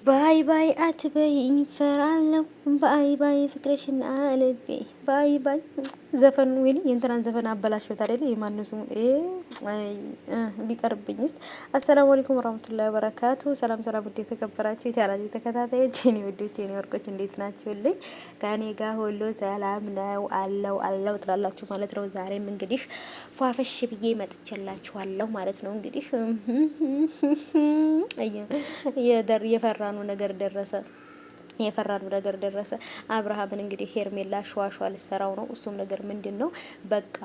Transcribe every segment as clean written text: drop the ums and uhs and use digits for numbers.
ባይ ባይ አትበይ እንፈራለሁ ባይ ባይ ፍቅርሽን አልቤ ባይ ባይ ዘፈን ወይኔ የእንትናን ዘፈን አበላሽበት አይደል? የማነው ስሙ ቢቀርብኝስ። አሰላሙ አለይኩም ወራህመቱላሂ ወበረካቱ። ሰላም ሰላም፣ ውድ የተከበራችሁ የቻናሌ ተከታታዮች የኔ ውዶች የኔ ወርቆች እንዴት ናችሁልኝ? ከኔ ጋር ሁሉ ሰላም ነው አለው ትላላችሁ ማለት ነው። ዛሬም እንግዲህ ፏፈሽ ብዬ መጥቼላችኋለሁ ማለት ነው። እንግዲህ የፈራኑ ነገር ደረሰ። አብርሃምን እንግዲህ ሄርሜላ ሸዋሸዋ ልሰራው ነው። እሱም ነገር ምንድነው? በቃ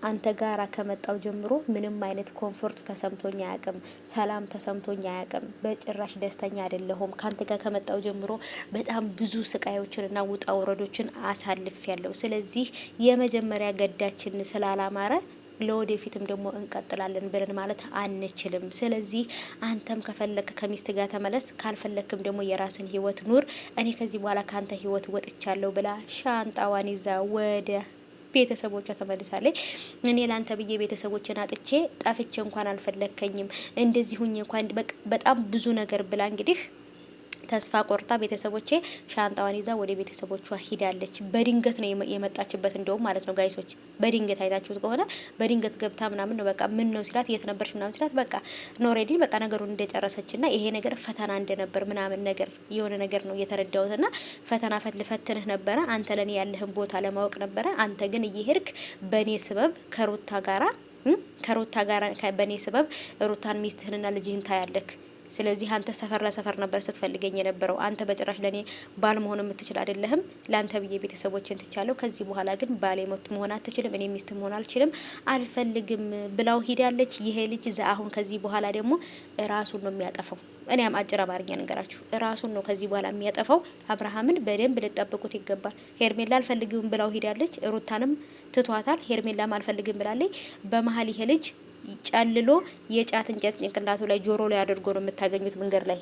አንተ ጋራ ከመጣው ጀምሮ ምንም አይነት ኮምፎርት ተሰምቶኝ አያውቅም፣ ሰላም ተሰምቶኝ አያውቅም። በጭራሽ ደስተኛ አይደለሁም። ካንተ ጋር ከመጣው ጀምሮ በጣም ብዙ ስቃዮችንና ውጣ ወረዶችን አሳልፍ ያለው። ስለዚህ የመጀመሪያ ገዳችን ስላላማረ ለወደፊትም ደግሞ እንቀጥላለን ብለን ማለት አንችልም። ስለዚህ አንተም ከፈለክ ከሚስት ጋር ተመለስ፣ ካልፈለክም ደግሞ የራስን ህይወት ኑር። እኔ ከዚህ በኋላ ካንተ ህይወት ወጥቻለሁ ብላ ሻንጣዋን ይዛ ወደ ቤተሰቦቿ ተመልሳለች። እኔ ላንተ ብዬ ቤተሰቦችን አጥቼ ጠፍቼ እንኳን አልፈለከኝም፣ እንደዚህ ሁኜ እንኳን በጣም ብዙ ነገር ብላ እንግዲህ ተስፋ ቆርጣ ቤተሰቦቼ ሻንጣዋን ይዛ ወደ ቤተሰቦቿ ሂዳለች። በድንገት ነው የመጣችበት እንደውም ማለት ነው ጋይሶች፣ በድንገት አይታችሁት ከሆነ በድንገት ገብታ ምናምን ነው በቃ ምን ነው ሲላት የት ነበርሽ ምናምን ሲላት በቃ ኖሬዲ በቃ ነገሩን እንደጨረሰችና ይሄ ነገር ፈተና እንደነበር ምናምን ነገር የሆነ ነገር ነው የተረዳሁትና ፈተና ልፈትንህ ነበረ፣ አንተ ለኔ ያለህን ቦታ ለማወቅ ነበረ። አንተ ግን እየሄድክ በኔ ስበብ ከሩታ ጋራ በኔ ስበብ ሩታን ሚስትህንና ልጅህን ታያለክ። ስለዚህ አንተ ሰፈር ለሰፈር ነበር ስትፈልገኝ የነበረው። አንተ በጭራሽ ለኔ ባል መሆን የምትችል አይደለህም። ላንተ ብዬ ቤተሰቦችን ትቻለሁ። ከዚህ በኋላ ግን ባሌ መሆን አትችልም፣ እኔ ሚስት መሆን አልችልም፣ አልፈልግም ብላው ሂዳለች። ይሄ ልጅ አሁን ከዚህ በኋላ ደግሞ ራሱን ነው የሚያጠፋው። እኔም አጭር አማርኛ ነገራችሁ፣ ራሱን ነው ከዚህ በኋላ የሚያጠፋው። አብርሃምን በደንብ ልጠብቁት ይገባል። ሄርሜላ አልፈልግም ብላው ሂዳለች። ሩታንም ትቷታል። ሄርሜላም አልፈልግም ብላለች። በመሀል ይሄ ልጅ ጨልሎ የጫት እንጨት ጭንቅላቱ ላይ ጆሮ ላይ አድርጎ ነው የምታገኙት መንገድ ላይ።